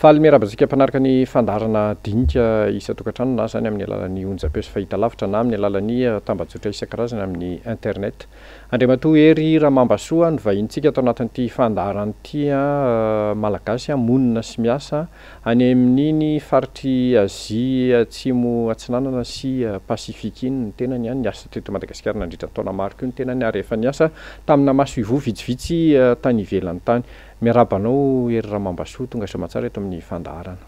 Faly miarabasika mpanaraka ny fandarana dinika isa-tokantrano na zany amin'ny alalan'ny onjam-peo sy fahita lavitra na amin'ny alalan'ny tambazotra isan-karazany amin'ny internet. Andriamatoa Hery Ramambasoa ny vahintsika atao anatin'ity fandarana ity malagasy monina sy miasa any amin'iny faritry Azia atsimo atsinanana sy Pasifika iny ny tenany any niasa teto Madagasikara nandritra taona maro koa ny tenany ary efa niasa tamina maso ivoho vitsivitsy tany ivelany tany. Miarabanao Hery Ramambasoa tonga soamantsara eto amin'ny fandaharana.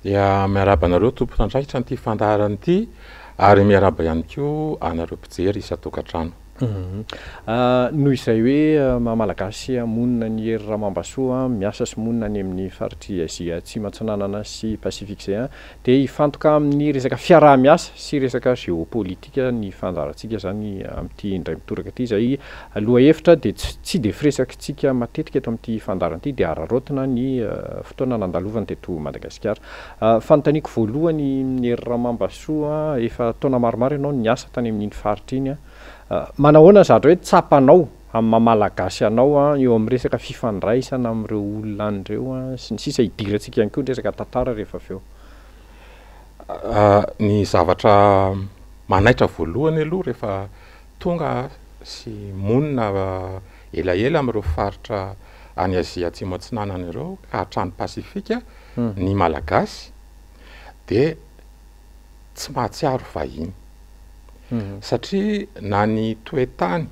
Ya miarabanareo tompon'andraikitra n'ity fandaharana ity ary miaraba ihany koa anareo mpijery isa-tokantrano. Noho izay hoe malagasy monina ny Hery Ramambasoa miasa sy monina any amin'ny faritry Azia atsimo atsinanana sy Pasifika izay dia hifantoka amin'ny resaka fiaraha-miasa sy resaka géopolitika ny fandaharantsika zany amin'ity indray mitoraka ity izay aloha hevitra dia tsy dia firesakantsika matetika eto amin'ity fandaharana ity dia ararotina ny fotoana nandalovany teto Madagasikara. Fanontaniako voalohany ny Hery Ramambasoa efa taona maromaro ianao niasa tany amin'iny faritra iny manahoana zatra hoe tsapanao amin'ny malagasy anao eo amin'ny resaka fifandraisana amin'ireo olona an'ireo sy ny sisa hidirantsika ihany koa ny resaka tantara rehefa avy eo. Ny zavatra manaitra voalohany aloha rehefa tonga sy monina elaela amin'ireo faritra any Azia atsimo atsinanana ireo ka hatrany Pasifika ny malagasy dia tsy mahatsiaro vahiny. Satria na ny toetany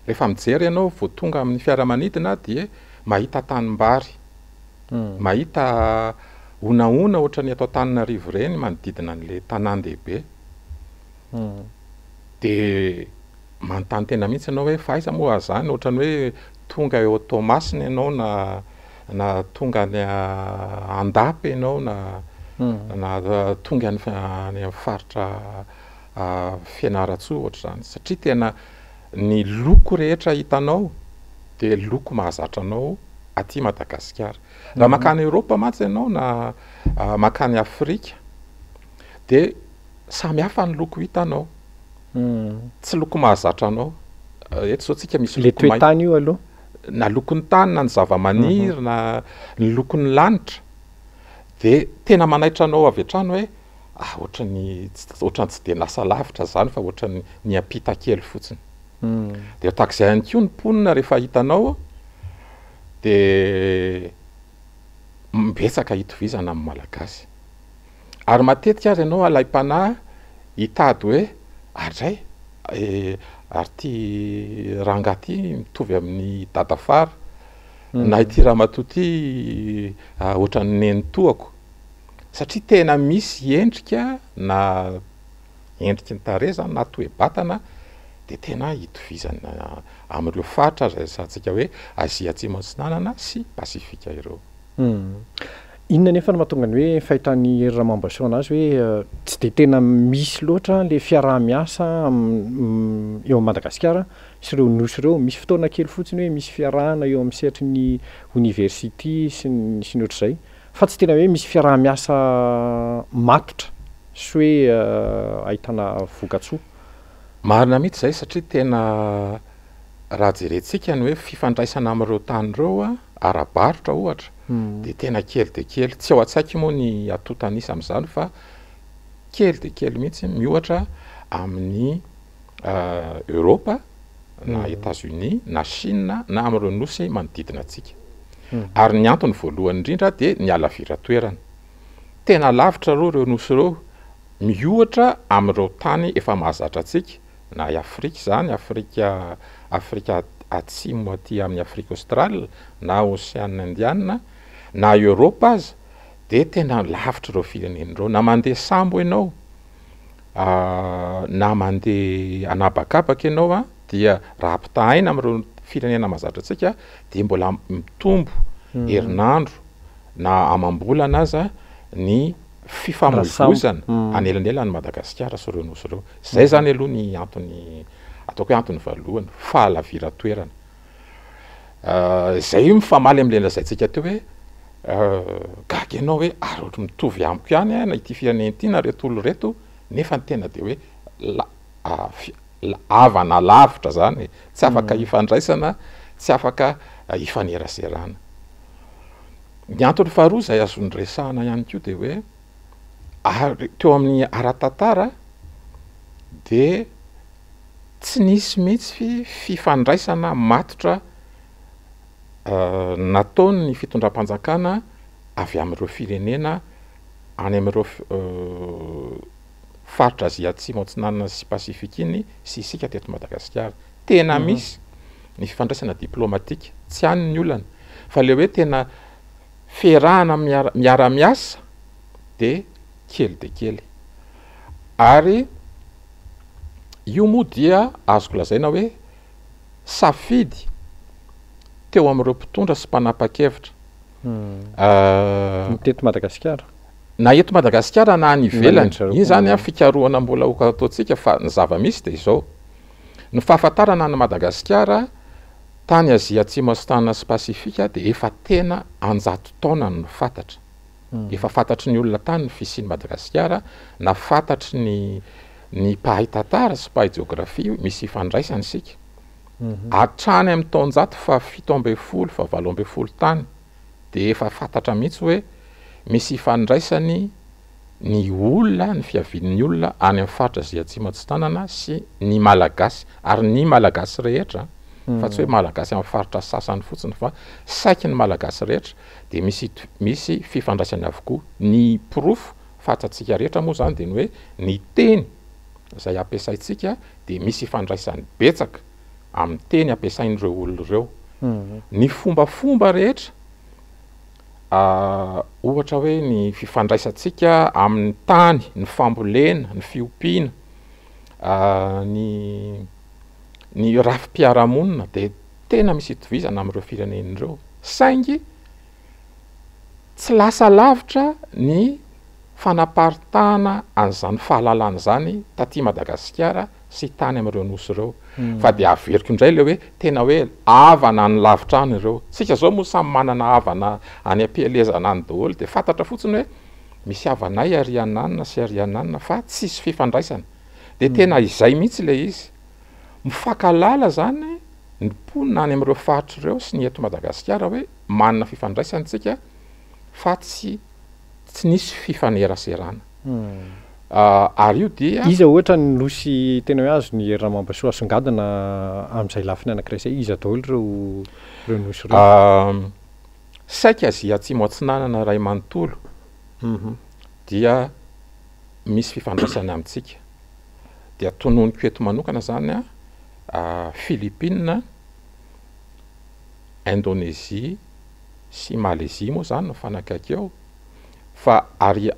rehefa mijery ianao vao tonga amin'ny fiaramanidina dia mahita tanimbary, mahita onaona ohatra ny atao Antananarivo ireny manodidina an'ilay tanan-dehibe. Dia manontany tena mihitsy ianao hoe fa aiza moa zany ohatra ny hoe tonga eo Toamasina ianao na tonga any Andapy ianao na tonga any amin'ny faritra Fianaratsoa ohatra zany, satria tena ny loko rehetra hitanao dia loko mahazatra anao aty Madagasikara. Raha makany Europa mantsy ianao na makany Afrika dia samy hafa ny loko hitanao, tsy loko mahazatra anao. Eto zao tsika misy loko mainty tany io aloha na lokon'ny tany na ny zava-maniry na ny lokon'ny lanitra dia tena manaitra anao avy hatrany hoe ohatrany tsy dia lasa lavitra zany fa ohatrany ny ampita kely fotsiny. Dia tahak'izay ihany koa ny mponina rehefa hitanao dia betsaka hitovizana amin'ny malagasy. Ary matetika azy ianao alaim-panahy hitady hoe adray ary ty rangahy ty mitovy amin'ny dadafara na ity ramatoa ty ohatran'ny nenitoako. Satria tena misy endrika na endriky ny tarehy zany na toe-batana dia tena hitovizana amin'ireo faritra zasantsika hoe Azia atsimo atsinanana sy Pasifika ireo. Inona nefa no mahatonga ny hoe fahitan'ny Hery Ramambasoa anazy hoe tsy dia tena misy loatra le fiaraha-miasa eo Madagasikara sy ireo nosy ireo, misy fotoana kely fotsiny hoe misy fiarahana eo amin'ny sehatry ny université sy ny ohatr'izay, fa tsy tena hoe misy fiaraha-miasa matotra sy hoe ahitana voka-tsoa. Marina mihitsy izay satria tena raha jerentsika ny hoe fifandraisana amin'ireo tany ireo ara-barotra ohatra dia tena kely dia kely, tsy ao an-tsaiko moa ny atotanisa amin'izany fa kely dia kely mihitsy miohatra amin'ny Europa na États-Unis na Chine na amin'ireo nosy manodidina antsika. Ary ny antony voalohany indrindra dia ny halavira toerana. Tena lavitra ireo nosy ireo miohatra amin'ireo tany efa mahazatra antsika na Afrika zany, Afrika atsimo aty amin'ny Afrika Australe na Océane Indiana na Europa aza dia tena lavitra ireo firenen'ireo. Na mandeha sambo ianao na mandeha anabakabaka ianao dia raha ampitahaina amin'ireo firenena mahazatra antsika dia mbola mitombo herinandro na amam-bolana aza ny fifamoivoizana anelanelany Madagasikara sy ireo nosy ireo. Zay zany aloha ny antony ataoko hoe antony voalohany, fahalavira toerana. Zay mifamaly amin'ilay lazaintsika teo hoe gaga ianao hoe ary ohatry mitovy amiko ihany na ity firenena ity na reto olo reto, nefa ny tena dia hoe havana lavitra zany, tsy afaka hifandraisana, tsy afaka hifaneraserana. ny antony faharoa zay azony resahana ihany koa de hoe teo amin'ny ara-tantara de tsy nisy mihitsy fifandraisana matotra nataony ny fitondram-panjakana avy amin'ireo firenena any amin'ireo faritra Azia Atsimo Antsinanana sy Pasifika iny sy isika teto Madagasikara. Tena misy ny fifandraisana diplomatika, tsy hany ny olana, fa le hoe tena fiarahana miara-miasa de kely. Ary io moa dia azoko lazaina hoe safidy teo amin'ireo mpitondra sy mpanapa-kevitra. Teto Madagasikara. Na eto Madagasikara na any ivelany. Iny zany fikarohana mbola ho ataontsika fa ny zava-misy de izao. Ny fahafantarana any Madagasikara tany Azia Atsimo Antsinanana sy Pasifika de efa tena 100 taona no fantatra. Efa fantatry ny olona tany ny fisian'i Madagasikara, na fantatry ny mpahay tantara sy mpahay geografia misy ifandraisany sika. Hatrany amin'ny taonjato fa 17 fa 18 tany de efa fantatra mihitsy hoe misy ifandraisany ny olona, ny fiavian'ny olona any amin'ny faritra Azia Atsimo Antsinanana sy ny malagasy, ary ny malagasy rehetra, fa tsy hoe malagasy amin'ny faritra sasany fotsiny fa saiky ny malagasy rehetra de misy fifandraisany avokoa. Ny porofo fantatsika rehetra moa zany de ny hoe ny teny zay ampiasaitsika de misy ifandraisany betsaka amin'ny teny ampiasain'ireo olona ireo. Ny fombafomba rehetra ohatra hoe ny fifandraisantsika amin'ny tany, ny fambolena, ny fiompiana, ny rafi-piarahamonina de tena misy itovizana amin'ireo firenen'ireo. Saingy tsy lasa lavitra ny fanaparitahana an'izany fahalalana zany taty Madagasikara sy tany amin'ireo nosy ireo. Fa de averiko indray le hoe tena hoe havana ny lavitra any ireo. Sika zao moa samy manana havana any am-pielezana any daholo de fantatra fotsiny hoe misy havanay ary ananina sy ary ananina fa tsisy fifandraisana. De tena izay mihitsy le izy. Mifankalala zany ny mponina any amin'ireo faritra ireo sy ny eto Madagasikara hoe manana fifandraisantsika fa tsy nisy fifaneraserana. Ary io dia iza ohatra ny nosy tena hoe azo ny Herimambasoa asongadina amin'izay lafiny anankiray izay, iza daholo ireo nosy ireo? Saika Azia Atsimo Antsinanana Ray Manontolo dia misy fifandraisana amintsika. Dia tononiko eto manokana zany Philippines, Indonésie sy Malaisie moa zany no fanakaiky eo. Fa ary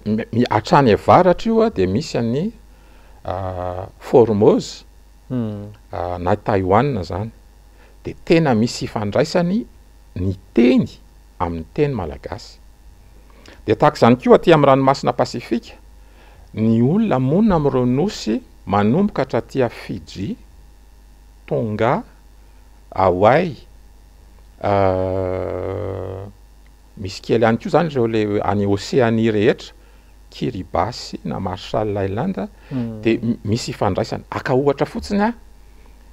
hatrany avaratra io de misy any Formose na Taïwan zany. De tena misy ifandraisany ny teny amin'ny teny malagasy. De tahaka zany koa aty amin'ny ranomasina Pasifika, ny olona monina amin'ireo nosy manomboka hatraty Fiji, Tonga, Hawaii, misy kely ihany koa zany ireo le any Océanie rehetra, Kiribati na Marshall Island, de misy ifandraisana. Aka ohatra fotsiny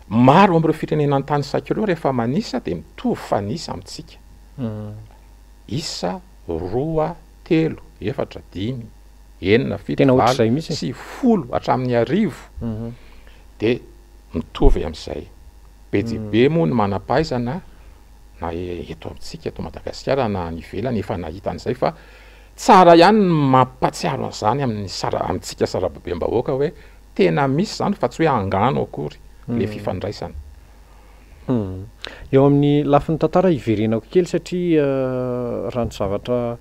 maro amin'ireo firenena an-tany saika ireo rehefa manisa de mitovy fanisa amintsika. Isa, 2, 3, 4, 5, 6, 7, 8 sy 10 hatramin'ny 10 de mitovy amin'izay. Be dia be moa ny manam-pahaizana na eto amintsika eto Madagasikara na any ivelany efa nahita an'izay, fa tsara ihany mampatsiaro an'izany amintsika sarababem-bahoaka hoe tena misy zany fa tsy hoe angano akory le fifandraisana. Eo amin'ny lafiny tantara iverenako kely satria raha ny zavatra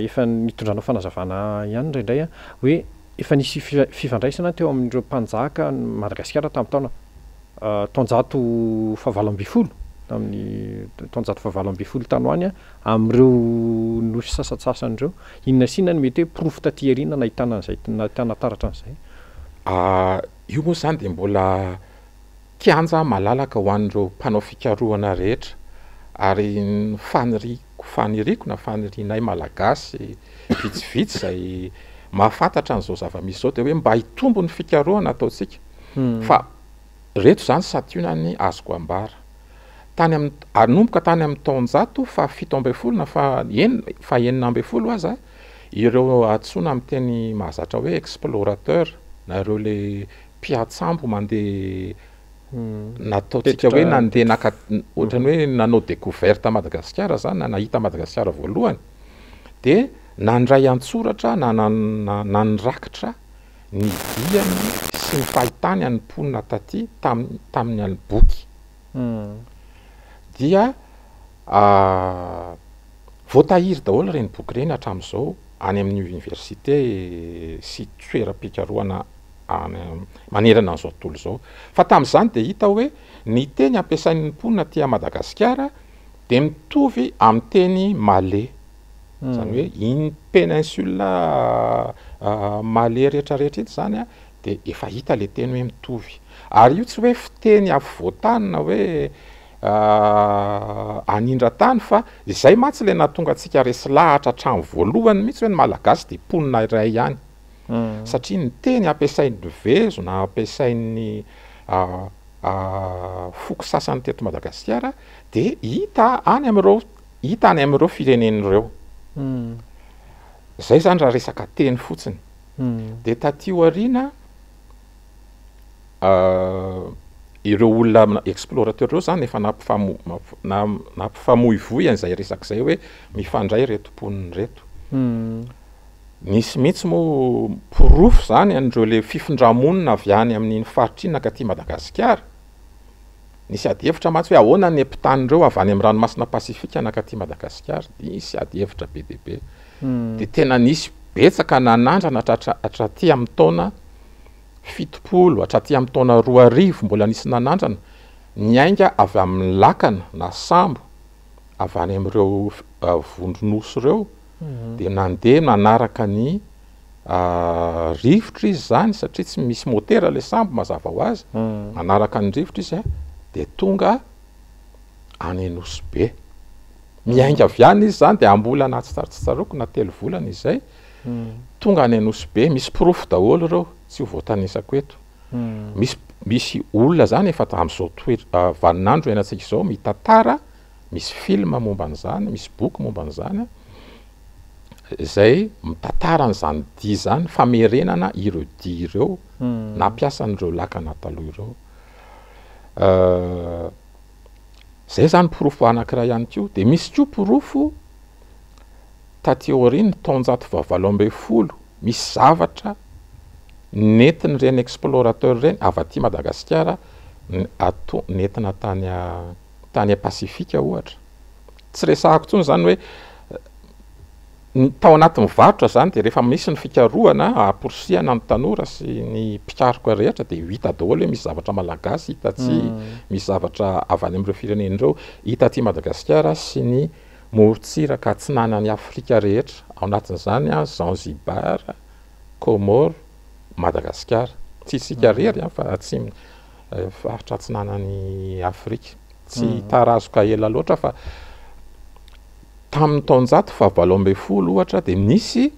efa nitondrana fanazavana ihany indraindray hoe efa nisy fifandraisana teo amin'ireo mpanjaka Madagasikara tamin'ny taonjato faha-20 tamin'ny taonjato faha-20 tany hoany amin'ireo nosy sasatsasany ireo. Inona sy inona ny mety hoe porofo taty aoriana nahitana an'izay, nahitana taratra an'izay? Io moa zany de mbola kianja malalaka ho an'ireo mpanao fikarohana rehetra, ary ny faniriko na fanirinay malagasy vitsivitsy zay mahafantatra an'izao zava-misy zao de hoe mba hitombo ny fikarohana ataontsika. Fa reto zany sationany azoko ambara anomboka tany amin'ny taonjato fa 7 na fa enina amby folo aza ireo atsona amin'ny teny mahazatra hoe explorateur na ireo le mpiatsambo mandeha nataotsika hoe nandeha ohatrany hoe nanao découverte Madagasikara zany na nahita Madagasikara voalohany de nandray antsoratra na nirakitra ny diany sy ny fahitany any mponina taty tamin'ny any boky dia voatahiry daholo reny boky reny hatramin'izao any amin'ny université sy toeram-pikaroana manerana an'izao tontolo zao fa tamin'izany de hita hoe ny teny ampiasain'ny mponina ty Madagasikara de mitovy amin'ny teny malais zany hoe iny péninsule malais rehetrarehetra ity zany de efa hita le teny hoe mitovy ary io tsy hoe fiteny afovoatany na hoe anindra tany fa izay matsy le nahatonga antsika resy lahatra hatramy voalohany mihitsy hoe ny malagasy de mponina iray ihany satria ny teny ampiasain'ny vezo na ampiasain'ny foko sasany teto Madagasikara de hita any amin'ireo firenen'ireo zay zany raha resaka teny fotsiny de taty aoriana ireo olona explorateur reo zany efa nampifamoivoy an'izay resak'izay hoe mifandray reto mponiny reto nisy mihitsy moa porofo zany an'ireo le fifindramonina avy any amin'iny faritriny nakaty Madagasikara nisy ady hevitra matsy hoe ahoana ny mpitanin'ireo avy any amin'ny ranomasina pasifika nakaty Madagasikara nisy ady hevitra be de be de tena nisy betsaka nanandrana hatraty amin'ny taona 70 hatraty amin'ny taona 2000 mbola nisy nanandrana nyainga avy amin'ny lakana na sambo avy any amin'ireo vondronosy ireo de nandeha nanaraka ny rivotra izy zany satria tsy misy motera le sambo mazava ho azy manaraka ny rivotra izy de tonga any Nosy-be miainga avy any izy zany de ambola na tsitsaroko na 3 volana izay tonga any Nosy-be misy porofo daholo reo tsy ho voatanisako eto misy olona zany efa am'izao vaninandro ianantsika izao mitantara misy film momba an'izany misy boky momba an'izany zay mitantara an'izany dia zany famerenana ireo dia ireo na ampiasan'ireo lakana taloha ireo zay zany porofo anankiray ihany koa de misy koa porofo taty aoriana taonjato fahavalo amby folo misy zavatra nentina reny explorateur reny avy aty Madagasikara nentina tany Pasifika ohatra tsy resahako tsony zany hoe tao anaty mivarotra zany de rehefa misy ny fikaroana aporisihana ny tanora sy ny mpikaroka rehetra de hita daholo hoe misy zavatra malagasy hitatsy misy zavatra avy any amin'ireo firenen'ireo hita aty Madagasikara sy ny morontsiraka atsinanany Afrika rehetra ao anatin'izany Zanzibar, Comore, Madagasikara tsy isika rery fa atsy faritra atsinanany Afrika tsy tarazoka ela loatra fa tamin'ny taonjato fahavalo amby folo ohatra de nisy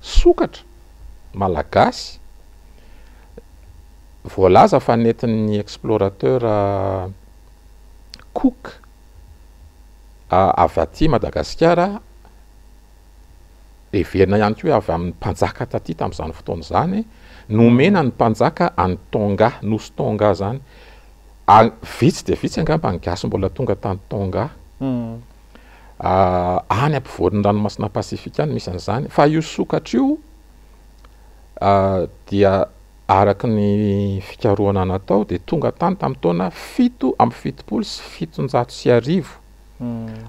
sokatra malagasy voalaza fa nentin'ny explorateur Cook avy aty Madagasikara everina ihany koa avy amin'ny mpanjaka taty tamin'izany fotoana zany nomena ny mpanjaka any Tonga nosy Tonga zany vitsy de vitsy angamba ny gasy mbola tonga tany Tonga any ampovoan'ny ranomasina Pasifika any misy an'izany fa io sokatra io dia araky ny fikaroana natao de tonga tany tamin'ny taona 770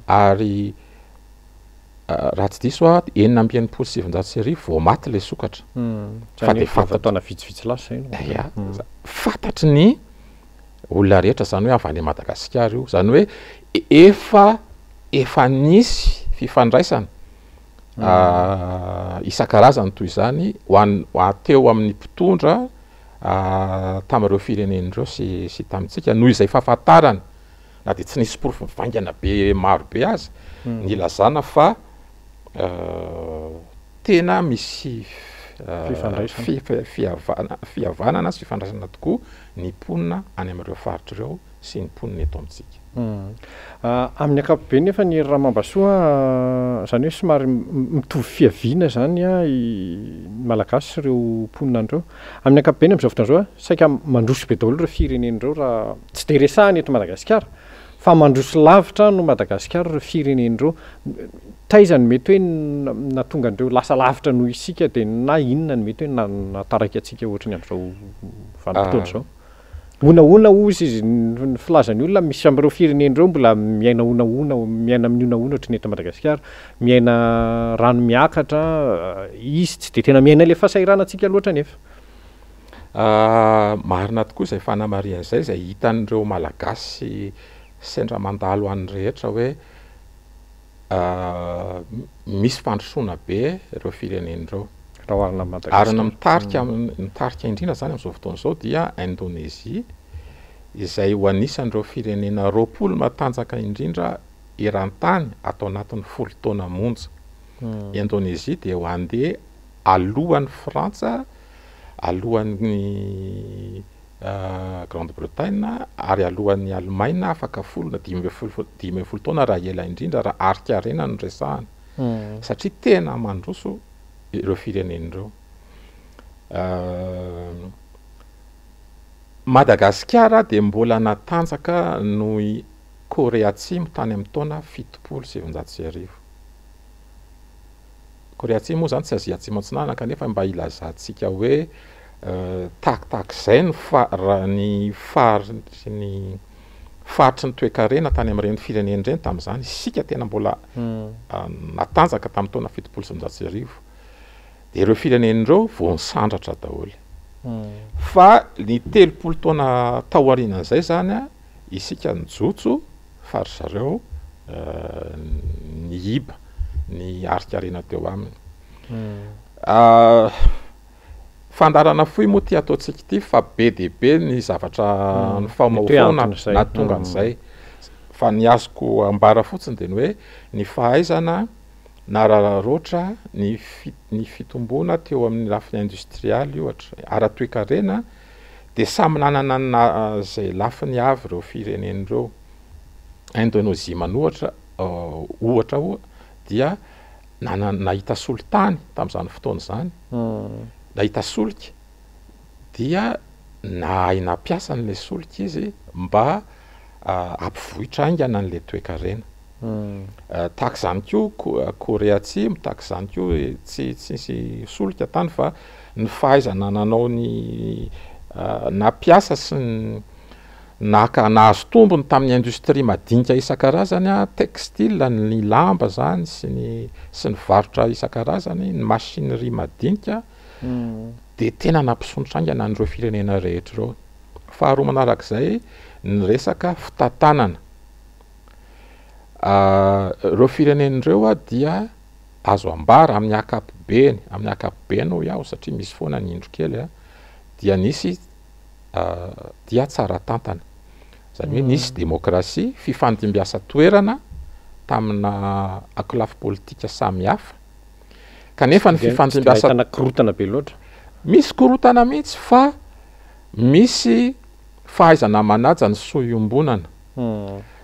ary raha tsy diso 970 vao maty le sokatra fa de fatataona vitsivitsy lasa zay fantatry ny olona rehetra zany hoe avy any Madagasikara io zany hoe efa nisy fifandraisana isan-karazany toy izany teo amin'ny mpitondra tamin'ireo firenen'ireo sy tamintsika noho izay fahafantarany na de tsy nisy porofo mivaingana be maro be azy ny lazana fa tena misy fihavanana sy fifandraisana tokoa ny mponina any amin'ireo faritra ireo sy ny mponiny eto amintsika. Amin'ny akapobe nefa ny Ramambasoa zany hoe somary mitovy fiaviana zany i malagasy sy ireo mponina andreo. Amin'ny akapobeny amin'izao fotoana izao saika mandroso be daholo ireo firenen'ireo raha tsy de resahany eto Madagasikara fa mandroso lavitra no Madagasikara ireo firenen'ireo. Taizany mety hoe na tonga andreo lasa lavitra noho isika de na inona ny mety hoe nataraka antsika ohatrany amin'izao vanim-potoana izao. Ona ozy izy ny filazan'ny olona misy amin'ireo firenen'ireo mbola miaina miaina amin'ny ona ohatry ny eto Madagasikara, miaina rano miakatra, izy tsy de tena miaina le fahasahiranantsika loatra nefa. Marina tokoa izay fanamarian'izay izay hitan'ireo malagasy sendra mandalo any rehetra hoe misy fandrosoana be ireo firenen'ireo. Arina mitarika indrindra zany amin'izao fotoana izao dia Indonésia izay ho anisan'ireo firenena 20 matanjaka indrindra eran-tany atao anatin'ny 10 taona monja. Indonésia dia ho andeha alohan'ny Frantsa, alohan'ny Grande-Bretagne ary alohan'ny Allemagne afaka 10 taona raha ela indrindra raha arika-rena no resahana. Satria tena mandroso ireo firenen'ireo. Madagasikara dia mbola natanjaka noho i Korea Atsimo tany amin'ny taona 770. Korea Atsimo moa zany tsy Azia Atsimo antsinana kanefa mba ilazantsika hoe tahak'izay ny faritry ny toe-karena tany amin'ireny firenena ireny tamin'izany, isika tena mbola natanjaka tamin'ny taona 770. Dia ireo firenen'ireo vao nisandratra daholo. Fa ny 30 taona taorianan'izay zany isika nijotso fa ry zareo ny iba ny arika-rena teo aminy. Fandarana fohy moa ty ataontsika ity fa be dia be ny zavatra ny fahamaofana natonga an'izay. Fa ny azoko ambara fotsiny dia ny hoe ny fahaizana na rararoatra ny fitomboana teo amin'ny lafiny industrialy ohatra ara-toe-karena dia samy nanana izay lafiny avy ireo firenen'ireo. Indonésia manohatra ohatra dia nahita solitany tamin'izany fotoana izany, nahita solika dia nahaina mpiasa n'ilay solika izy mba ampivohitra aingana n'ilay toe-karena. Tahaka izany koa Korea Atsimo, tahaka izany koa tsy solika tany fa ny fahaizana nanao ny nampiasa sy nahazo tombony tamin'ny indostria madinika isan-karazany, textile, ny lamba zany sy ny varotra isan-karazany, ny machinerie madinika dia tena nampisondrotra aingana n'ireo firenena rehetra ireo. Faharoa manarak'izay ny resaka fitantanana. Ireo firenen'ireo dia azo ambara amin'ny akapobeny ho iaho satria misy foana ny indro kely dia nisy dia tsara tantana. Zany hoe nisy demokrasia, fifandimbiasa toerana tamina akolafy politika samihafa. Kanefa ny fifandimbiasa korotana be loatra. Misy korotana mihitsy fa misy fahaizana manaja ny sohiombonana.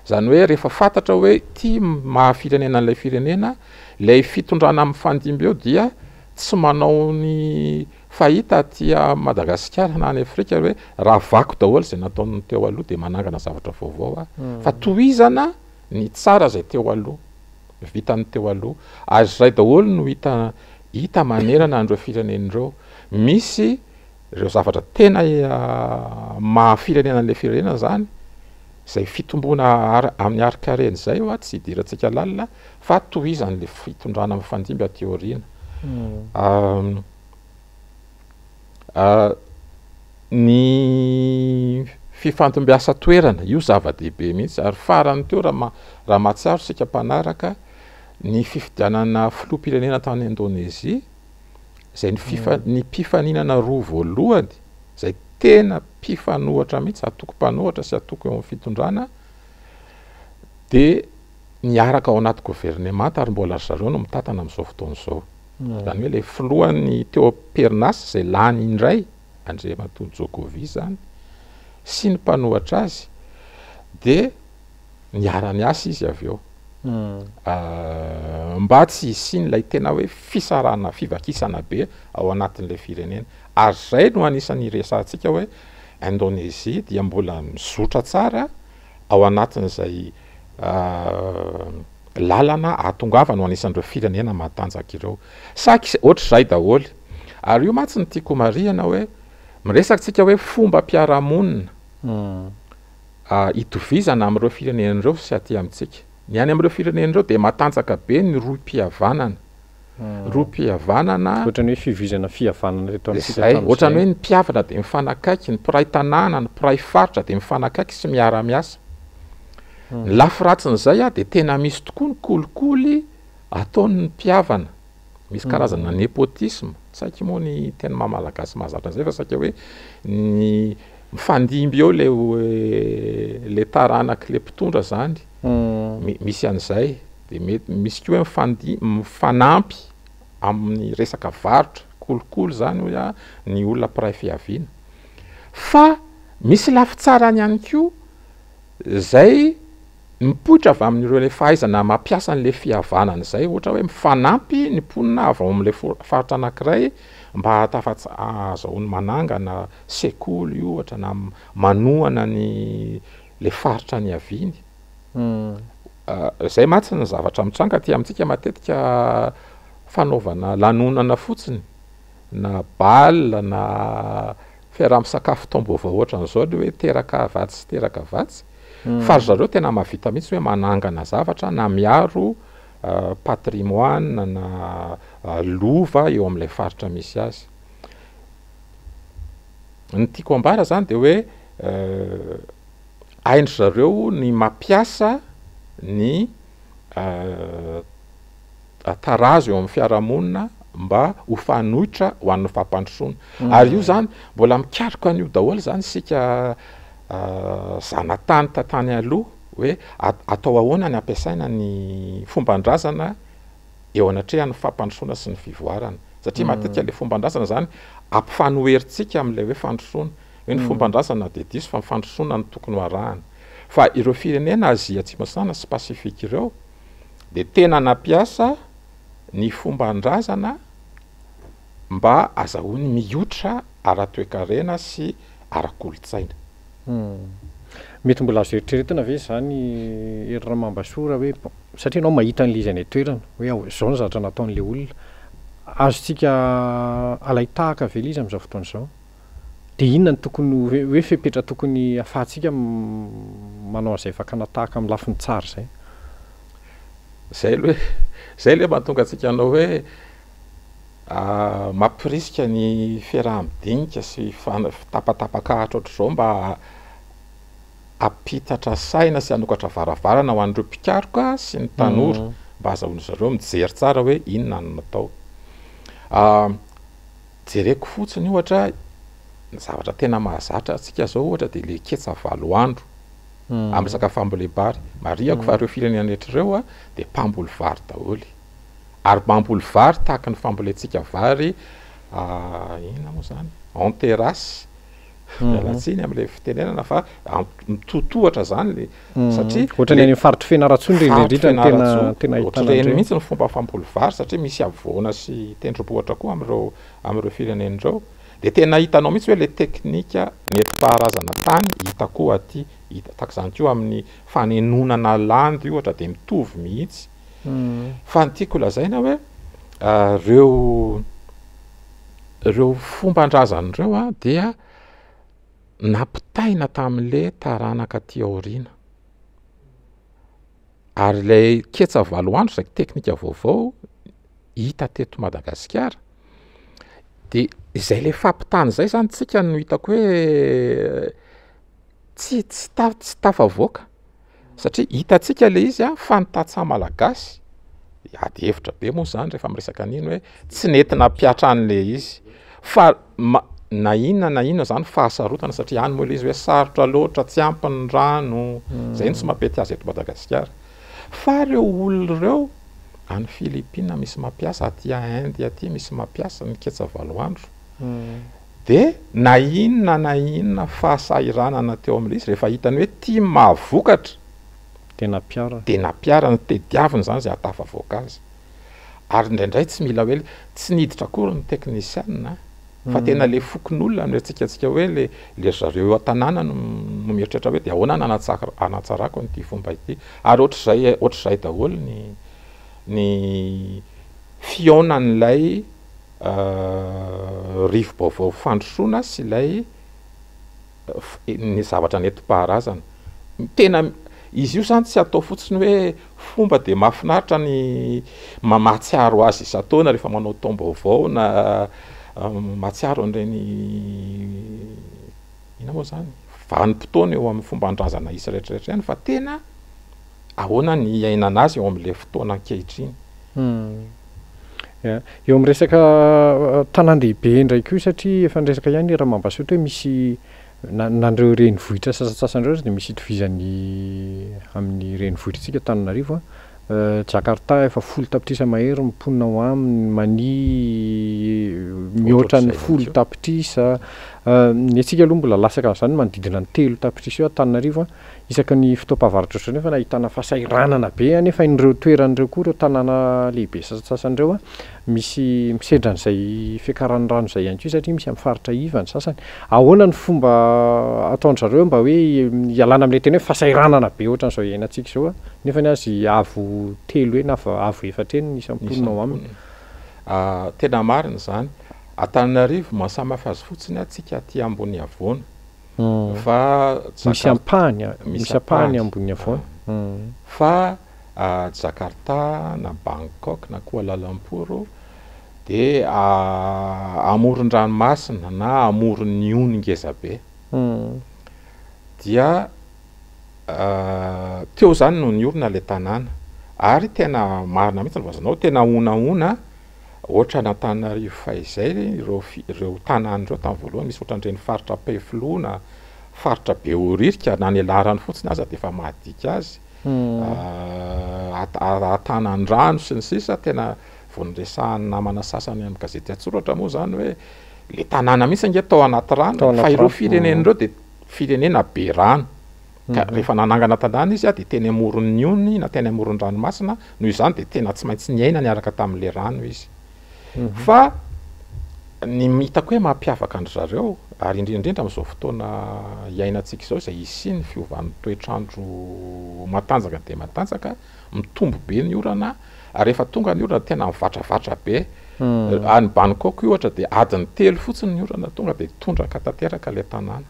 Zany hoe rehefa fantatra hoe ty mahafirenena n'ilay firenena, ilay fitondrana amin'ny fandimby eo dia tsy manao ny fahita tia Madagasikara na any Afrika hoe raha vako daholo izay nataony teo aloha dia manangana zavatra vaovao fa tohizana ny tsara izay teo aloha, vitany teo aloha. Azy izay daholo no hita manerana an'ireo firenen'ireo. Misy ireo zavatra tena mahafirenena n'ilay firenena zany izay fitombona amin'ny arika-reny izay tsy hidirantsika lalina fa tohizan'ilay fitondrana amin'ny fandimby aty aoriana. Ny fifantombiasa toerana io zava-dehibe mihitsy ary farany teo raha mahatsiaro sika mpanaraka ny fifidianana filoham-pirenena tany Indonésia izay ny mpifaninana roa voalohany izay tena mpifanohatra mihitsy, atoko mpanohatra sy atoko eo amin'ny fitondrana dia niaraka ao anaty gouvernemanta ary mbola zareo no mitantana amin'izao fotoana izao. Zany hoe ilay filohan'ny teo Pernas izay lany indray Andriamatoa Jokovic zany sy ny mpanohatra azy de niara-ny asa izy avy eo mba tsy isiny lay tena hoe fisarana fivakisana be ao anatin'ilay firenena. Ary zay no anisan'ny resantsika hoe Indonésia dia mbola mizotra tsara ao anatin'izay lalana atongavana ho anisan'ireo firenena matanjaka ireo. Saky ohatr'izay daholy. Ary io matsy ny tiako marihana hoe miresaksika hoe fomba mpiaramonina itovizana amin'ireo firenen'ireo sy aty amintsika. Ny any amin'ireo firenen'ireo dia matanjaka be ny roim-pihavanana. Roim-pihavanana ohatrany hoe fivizana fihavanana reto zay, ohatrany hoe ny mpiavana dia mifanakaiky, ny mpiray tanàna, ny mpiray faritra dia mifanakaiky sy miara-miasa. Ny lafiratsin'izay dia tena misy tokoa ny kolikoly ataon'ny mpiavana. Misy karazana nepotisme, saika moa ny tena mamalagasy mahazatra an'izay fa saika hoe ny mifandimby eo le taranaka le mpitondra zany. Misy an'izay dia misy koa hoe mifanampy amin'ny resaka varotra, kolikoly zany hoe ny olona mpiray fihaviana. Fa misy lafitsarany ihany koa zay mipoitra avy amin'ireo le fahaizana mampiasa an'le fihavanana zay, ohatra hoe mifanampy ny mponina avy ao amin'le faritra anankiray mba ahazoany manangana sekoly ohatra na manohana le faritra ny aviany. Zay matsy ny zavatra mitranga aty amintsika matetika fanaovana lanonana fotsiny na bal na fiaraha-misakafo taom-baovao ohatran'izao le hoe teraka vatsy teraka vatsy. Fa zareo tena mahavita mihitsy hoe manangana zavatra na miaro patrimoine na lova eo amin'ilay faritra misy azy. Ny tiako ambara zany dia hoe haindry zareo ny mampiasa ny tarazo eo amin'ny fiarahamonina mba ho fanohitra ho an'ny fampandrosoana. Ary io zany mbola mikaroka an'io daholo zany sika zanatany tantany aloha hoe atao ahoana ny ampiasaina ny fombandrazana eo anatrehan'ny fampandrosoana sy ny fivoarana. Satria matetika le fombandrazana zany ampifanoherintsika amin'ilay hoe fandrosoana. Hoe ny fombandrazana dia diso fa ny fandrosoana no tokony ho arahana. Fa ireo firenena Azia Atsimo Masina sy Pasifika ireo dia tena nampiasa ny fombandrazana mba azahoany mihoatra ara-toekarena sy ara-kolotsaina. Mety mbola azo eritreretana ve zany ery Ramambasoa hoe satria anao mahita an'ilay izy any toerana hoe zao ny zavatra nataon'ilay olona, azontsika alaitahaka ve ilay izy amin'izao fotoana izao? Dia inona ny tokony hoe fepetra tokony ahafahantsika manao an'izay fakana tahaka amin'ny lafiny tsara izay? Zay le mahatonga antsika anao hoe mampirisika ny fiaraha-midinika sy fitapatapakahatra ohatr'izao mba ampitatra saina sy hanokatra varavarana ho an'ireo mpikaroka sy ny tanora mba azahoany zareo mijery tsara hoe inona no natao. Jereko fotsiny ohatra ny zavatra tena mahazatra antsika zao ohatra dia le ketsa 7 andro amin'ny resaka fambolem-bary. Mariako fa ireo firenena rehetra ireo dia mpamboly vary daholy. Ary mpamboly vary tahaka ny fambolentsika vary inona moa zany en terrasse. Mialatsiny amin'ilay fitenenana fa mitotohatra zany le satria ohatra ny any faritra Fianarantsoa indrindra tena ahitana ireny mihitsy ny fomba famboly vary satria misy avoana sy tendrombohitra koa amin'ireo firenen'ireo. Dia tena hitanao mihitsy hoe le teknika nentim-paharazana tany hita koa aty, hita takizany koa amin'ny fanenonana landy ohatra dia mitovy mihitsy. Fa ny tiako lazaina hoe ireo fombandrazan'ireo dia nampitaina tamin'le taranaka aty aoriana. Ary ilay ketsa 7 andro izay teknika vaovao hita teto Madagasikara dia izay le fampitany izay zany tsika no hitako hoe tsy tafavoaka satria hitantsika le izy fa nitatsa malagasy. Ady hevitra be moa zany rehefa miresaka an'iny hoe tsy nentina mpiatra an'le izy fa na inona zany fahasarotana satria any moa le izy hoe sarotra loatra tsy ampy ny rano. Zay no tsy mampety azy eto Madagasikara. Fa ireo olona ireo any Philippines misy mampiasa, aty Inde aty misy mampiasa ny ketsa 7 andro. de na inona fahasairanana teo amin'ilay izy rehefa hitany hoe tia mahavokatra tena piarana de nampiarana tediaviny zany zay atafavoaka azy ary indraindray tsy mila hoe tsy niditra akory ny teknisiana fa tena le fokon'olona miretsiketsika hoe le zareo an-tanàna no mieritreritra hoe de ahoana anatsarako nyity fomba ity ary ohatr'izay daholo ny fionan'ilay rivo baovao fandrosoana sy ilay ny zavatra nentim-paharazana tena izy io zany tsy atao fotsiny hoe fomba de mahafinaritra ny mahatsiaro azy isataona rehefa manao taom-baovao na mahatsiaro an'ireny ina moa zany vanim-potoana eo amin'ny fomba andrazana isa rehetrarehetra ihany fa tena ahoana ny iainana azy eo amin'le fotoana ankehitriny eo amin'ny resaka tanan-dehibe ndraiky io satria efa niresaka ihany raha mambasotra hoe misy nandreo renivohitra sasasasandreo de misy itovizany amin'ny renivohitritsika Tananarivo Jakarta efa 10 tapitrisa mahery miponina ao aminy mihoatra ny 10 tapitrisa ny atsika aloha mbola lasaka zany manodidina ny 3 tapitrisa eo Tananarivo isaky ny fotoam-pahavaratra ohatrany nefa nahitana fasairanana be nefa in'ireo toeran'ireo koa ireo tanàna lehibe sasasasandreo misy misedra an'izay fiakaran'ny rano zay ihany koa satria misy amin'ny faritra iva ny sasany ahoana ny fomba ataon'zareo mba hoe ialana amin'ilay teny hoe fasairanana be ohatran'izao iainantsika zao nefa ny azy avo 3 hoe na avo 4 eny nisy amponina ao aminy tena marina zany Antananarivo mahasamihafa azy fotsiny atsika aty ambony avoana fa misy ampahany ambony avoana fa Jakarta na Bangkok na Kuala Lumpur de amoron-dranomasina na amoron'ny ony ngeza be dia teo zany no niorina le tanàna ary tena marina mihitsy vazanao tena onaona ohatra n'Antananarivo faizay ireo tanàna ireo tamin'ny voalohany misy ohatran'ireny faritra Peflona faritra Beoririka na ny alarany fotsiny aza de efa mahadika azy atanandrano sy ny sisa tena vonresahany namana sasany amin'ny gazety Atsoratra moa zany hoe le tanàna mihitsy ange tao anaty rano fa ireo firenen'ireo de firenena be rano ka rehefa nanangana tanàna izy de teny amoron'ny ony na teny amoron'ny ranomasina noho izany de tena tsy maintsy niaina niaraka tamin'le rano izy fa ny hitako hoe mampiavaka andry zareo ary indrindrindra amin'izao fotoana iainantsika izao izay isy ny fiovan'ny toetrandro matanjaka de matanjaka mitombo be ny orana ary rehefa tonga ny orana tena mivatravatra be any Bangkok io ohatra de adiny 3 fotsiny ny orana tonga de tondraka tanteraka le tanàna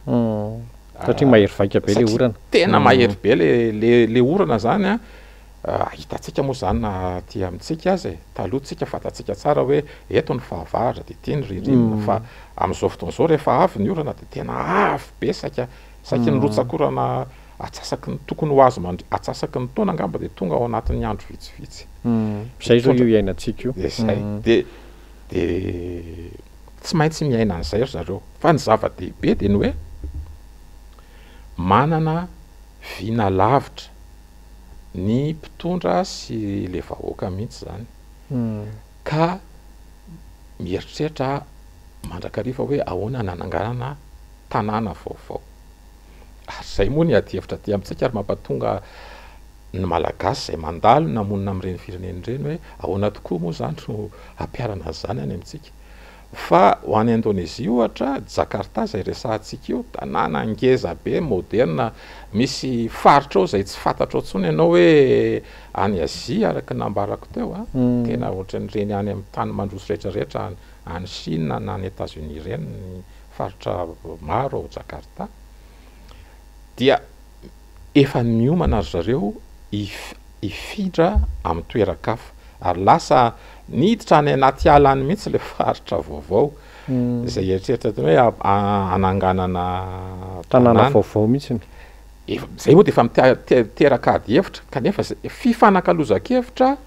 satria mahery vaika be le orana tena mahery be le orana zany hitatsika moa zany na aty amintsika azy taloha tsika fatatsika tsara hoe eto ny fahavahatra de ity ny ririna fa amin'izao fotoana izao rehefa avy ny orana de tena avy be saika ny rotsakorana atsasaky ny tokony ho azo atsasaky ny taona angamba de tonga ao anatin'ny andro vitsivitsy zay zao io iainantsika io de zay de tsy maintsy miaina an'izay ry zareo fa ny zava-dehibe de ny hoe manana vina lavitra ny mpitondra sy le vahoaka mihitsy zany ka mieritreritra mandrakariva hoe ahoana nananganana tanàna vaovao ary zay moa ny adihevitra ty amintsika ary mampatonga ny malagasy zay mandalo namonina amin'ireny fireneny ireny hoe ahoana tokoa moa zany no ampiarana azy zany any amintsika fa ho any Indonezia ohatra Jakarta zay resahantsika io tanàna ngeza be moderna misy faritra ao zay tsy fantatra intsony ianao hoe any Azia araka nambarako teo tena ohatran'ireny any amin'ny tany mandroso rehetrarehetra any Chine na any États-Unis ireny ny faritra maro ao Jakarta dia efa miomana ry zareo ifindra amin'ny toeran-kafa ary lasa niditra any anaty alany mihitsy le faritra vaovao zay eritreritra hoe ananganana tanàna vaovao mihitsy zay moa de efa miteraka ady hevitra kanefa fifanankalozan-kevitra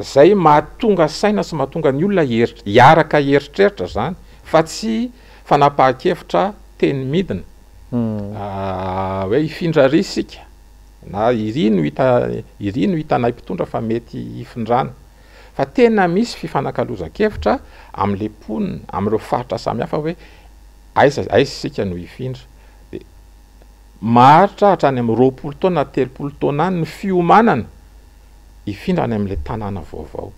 zay mahatonga saina sy mahatonga ny olona hiaraka eritreritra zany fa tsy fanapahan-kevitra teny midina hoe ifindra ry sika na iry no hitanay mpitondra fa mety hifindrana fa tena misy fifanankalozan-kevitra amin'le ponina amin'ireo faritra samihafa hoe aiza isika no ifindra de maharitra hatrany amin'ny 20 taona 30 taona any ny fiomanana ifindra any amin'ilay tanàna vaovao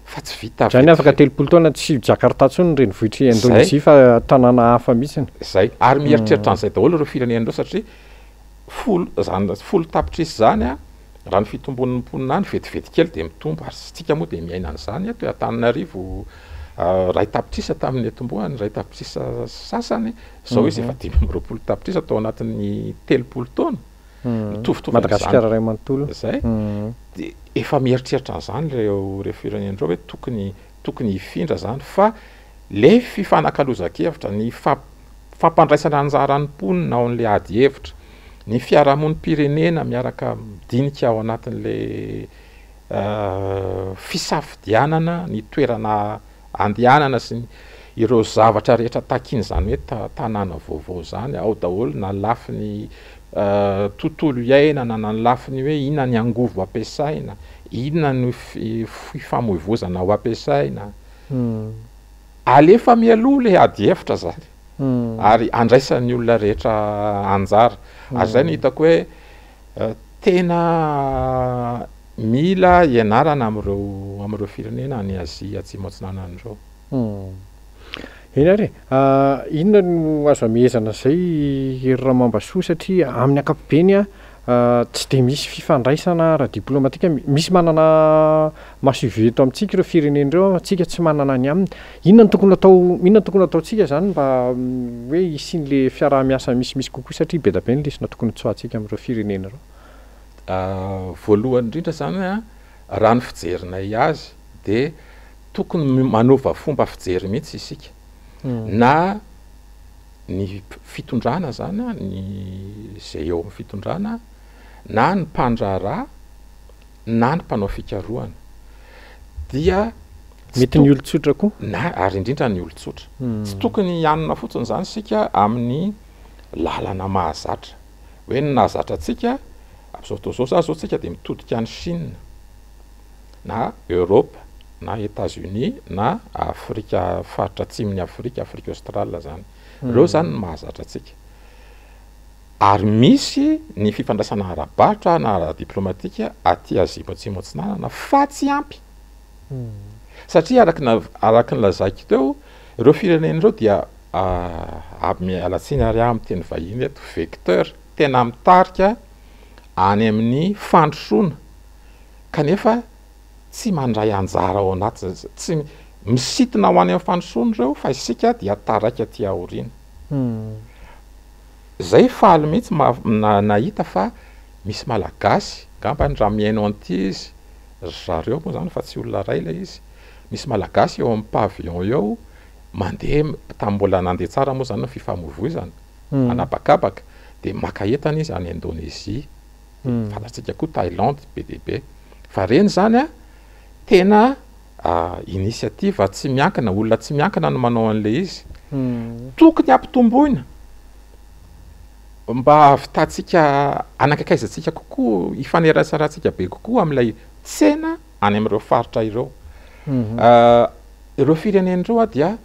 fa tsy vita zany afaka 30 taona tsy Jakarta tsony reny vohitry Indonésy fa tanàna hafa mihitsiny zay ary mieritreritra an'izay daholo ireo firenenandreo satria folo tapitrisy zany a raha ny fitombon'ny mponina any vetivety kely de mitombo ary tsika moa de miaina an'izany toy Antananarivo ray tapitrisa tamin'ny etombohany ray tapitrisa sasany zao izy efa 20 tapitrisa atao anatin'ny 30 taona mitovitovy Madagasikara ray manontolo zay de efa mieritreritra an'izany reo firenenandreo hoe tokony hifindra zany fa le fifanakaloza-kevitra ny fampandraisana anjaran'ny mponina ao an'le ady hevitra ny fiarahamonim-pirenena miaraka midinika ao anatin'le fisafidianana ny toerana andehanana sy ireo zavatra rehetra takiny zany hoe tanàna vaovao zany ao daholo na lafiny tontolo iainana na ny lafiny hoe inona ny angovo ampiasaina inona ny fifamoivoizana ho ampiasaina alefa mialoha le ady hevitra zany ary andraisan'ny olona rehetra anjara ary zay no hitako hoe tena mila ianarana am'ireo firenena any Azia atsimo atsinanan'ireo eny ary inona no azo amehezana zay Ramambasoa satria amin'ny ankapobeny tsy de misy fifandraisana ara-diplomatika misy manana maso-ivo eto amintsika ireo firenen'ireo atsika tsy manana ny aminy inona tokony ataotsika zany mba hoe isian'le fiaraha-miasa misy kokoa satria be da be ny lesona tokony tsoatsika amin'ireo firenen'ireo voalohany indrindra zany raha ny fijerinay azy de tokony manova fomba fijery mihitsy isika na ny fitondrana zany ny zay eo amin'ny fitondrana na ny mpandraharaha na ny mpanao fikarohana dia mety ny olon-tsotra koa na ary indrindra ny olon-tsotra tsy tokony hianona fotsiny zany sika amin'ny lalana mahazatra hoe ny nahazatra atsika am'izao zao tsika de mitodika any Chine na Europe na États-Unis na Afrika faritra atsimon'ny Afrika Australe zany reo zany ny mahazatra atsika ary misy ny fifandraisana ara-barotra na ara-diplomatika aty Azia atsimo atsinanana fa tsy ampy satria araky ny lazaiko teo ireo firenen'ireo dia alatsiny ary amin'ny teny vahiny eto vecteur tena mitarika any amin'ny fandrosoana kanefa tsy mandray anjara ao anaty tsy misitina ho any amin'ny fandrosoana ireo fa isika dia taraiky aty aoriana zay faly mihitsy nahita fa misy malagasy ngambany raha miaino an'ity izy zareo moa zany fa tsy olona ray ilay izy misy malagasy eo amin'ny pavillon eo mandeha tambola nandeha tsara moa zany fifamoivoizana anabakabaka de maka entana izy any Indonésia fantatsika koa Thaïlande be fa reny zany tena initiative tsy miankina olona tsy miankina no manao an'le izy tokony ampitomboina mba avitatsika anakakaizatsika kokoa ifaneraisaratsika be kokoa amin'ilay tsena any amin'ireo faritra ireo ireo firenen'ireo dia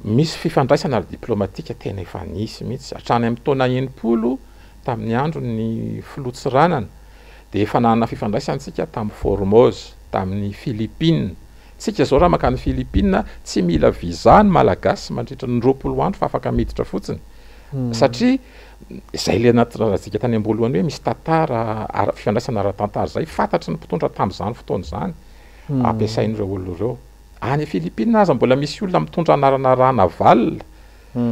misy fifandraisana diplomatika tena efa nisy mihitsy hatrany amin'ny taona 90 tamin'ny andro ny filotsiranana de efa nanana fifandraisantsika tamin'ny Formose tamin'ny Philippines tsika zao raha makany Philippines tsy mila visa ny malagasy mandritra ny 20 andro fa afaka miditra fotsiny satria zay le anatsika tany ambolohany hoe misy tantara fifandraisana ara-tantara zay fantatry ny mpitondra tamin'izany fotoana zany ampiasain'ireo olona ireo any Philippines aza mbola misy olona mitondra anarana rana val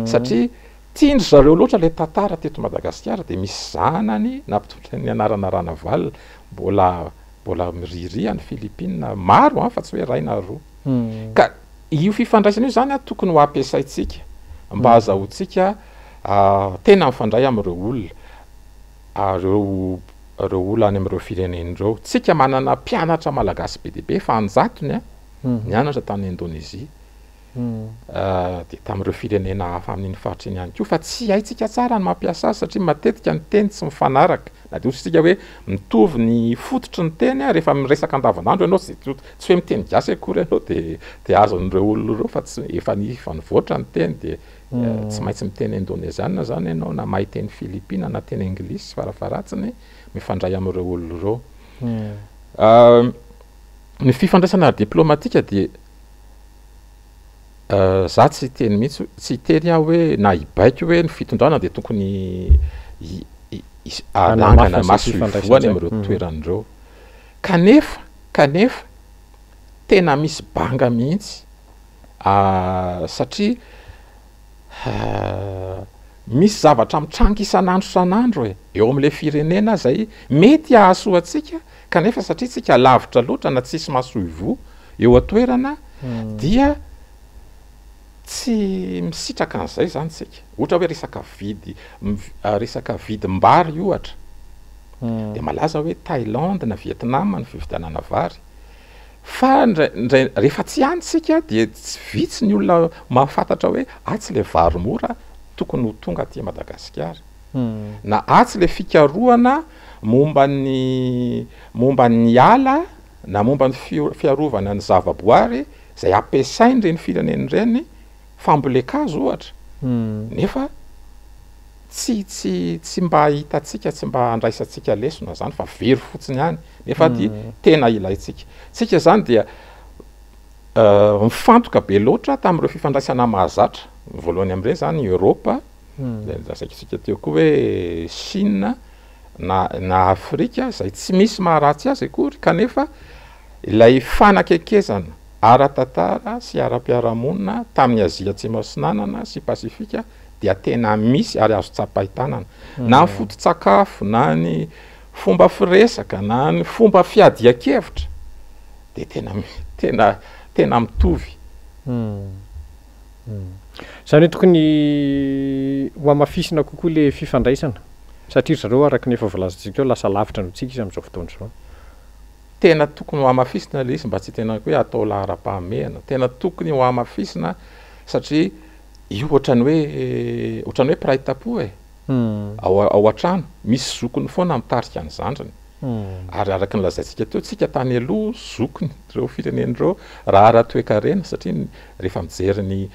satria tindry zareo loatra le tantara teto Madagasikara de misy zanany na mpitondra ny anarana rana val mbola miriry any Philippines maro fa tsy hoe ray na roa ka io fifandraisana io zany tokony ho ampiasaitsika mba azahoantsika tena mifandray amin'ireo olona reo olona any amin'ireo firenen'ireo tsika manana mpianatra malagasy be de be fa anjatony nianatra tany Indonésia dia tamin'ireo firenena hafa amin'iny faritra iny ihany koa fa tsy haitsika tsara ny mampiasa azy satria matetika ny teny tsy mifanaraka na dia ositsika hoe mitovy ny fototry ny teny a rehefa miresaka andavanandro ianao tsy hoe miteny gasy akory ianao dia azon'ireo olona ireo fa tsy efa nivoatra ny teny dia tsy maintsy miteny indonésiana zany ianao na mahay teny filipina na teny anglisy farafaratsiny mifandray amin'ireo olona ireo. Ny fifandraisana ara-diplomatika dia za tsy teny mihitsy tsy teny aho hoe na hibaiko hoe ny fitondrana dia tokony alangana maso ivoany amin'ireo toeran'ireo kanefa tena misy banga mihitsy satria misy zavatra mitranga isan'andro eo amin'ilay firenena zay mety ahasoa atsika kanefa satria tsika lavitra loatra na tsisy mahasoa ivoa eo atoerana dia tsy misitraka an'izay zany tsika ohatra hoe resaka vidim-bary ohatra dia malaza hoe Thaïlande na Vietnam ny fividianana vary fa ndray rehefa tsy anytsika dia tsy vitsy ny olona mahafantatra hoe atsy le vary mora tokony ho tonga aty Madagasikara na atsy le fikarohana momba ny ala na momba ny fiarovana ny zavaboary zay ampiasainy reny fireneny reny fambolekazo ohatra nefa tsy mba hitatsika tsy mba andraisatsika lesona zany fa very fotsiny ihany nefa dia tena ilaitsika tsika zany dia mifantoka be loatra tamin'ireo fifandraisana mahazatra voalohany amin'ireny zany Europa zasaikitsika teo koa hoe Chine na Afrika zay tsy misy maharatsy azy akory kanefa ilay fanakekezana ara-tantara sy ara-piarahamonina tamin'ny Azia Atsimo Atsinanana sy Pasifika dia tena misy ary azo tsapahitanana na ny foto-tsakafo na ny fomba firesaka na ny fomba fiadia-kevitra dia tena mitovy. Zany hoe tokony ho amafisina kokoa le fifandraisana satria zareo araka ny efa voalazantsika eo lasa lavitra no tsika izy amin'izao fotoana izao. Tena tokony ho amafisina le izy mba tsy tena hoe atao lahara-pahamehana tena tokony ho amafisina satria io ohatrany hoe piraitapo ao an-trano misy zokony foana mitarika ny zandriny ary araka ny lazaintsika teo tsika tany aloha zokony reo firenen'ireo raha ara-toekarena satria rehefa mijery ny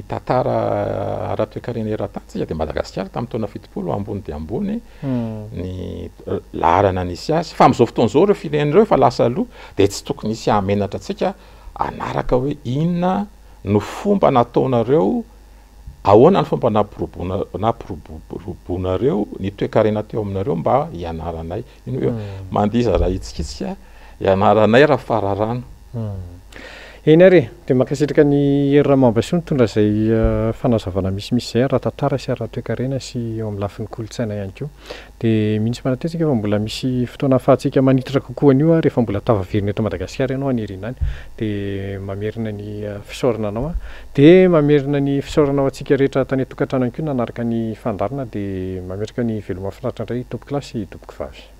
tantara ara-toekarena eran-tany dia Madagasikara tamin'ny taona 70 ambony dia ambony ny laharana nisy azy fa amin'izao fotoana izao reo firenen'ireo efa lasa aloha dia tsy tokony hisy hamenatra antsika anaraka hoe inona no fomba nataonareo ahoana ny fomba nampirobonareo ny toekarena teo aminareo mba hianaranay iny hoe mandiza raha hitsikitsika hianaranay raha fararano. Eny ary dia mankasitraka ny hery Ramambasoa nitondra izay fanazavana misimisy izay ara-tantara sy ara-toekarena sy eo amin'ny lafin'ny kolontsaina ihany koa dia mihitsy manatetsika fa mbola misy fotoana ahafahantsika manitatra kokoa an'io rehefa mbola tavaverina eto Madagasikara ianao anirinany dia mamerina ny fisaorana anao dia mamerina ny fisaorana ao antsika rehetra tany tokantrano ihany koa nanaraka ny fandarina dia mametraka ny veloma mahafinaritra indray tompoko lahy sy tompoko vavy.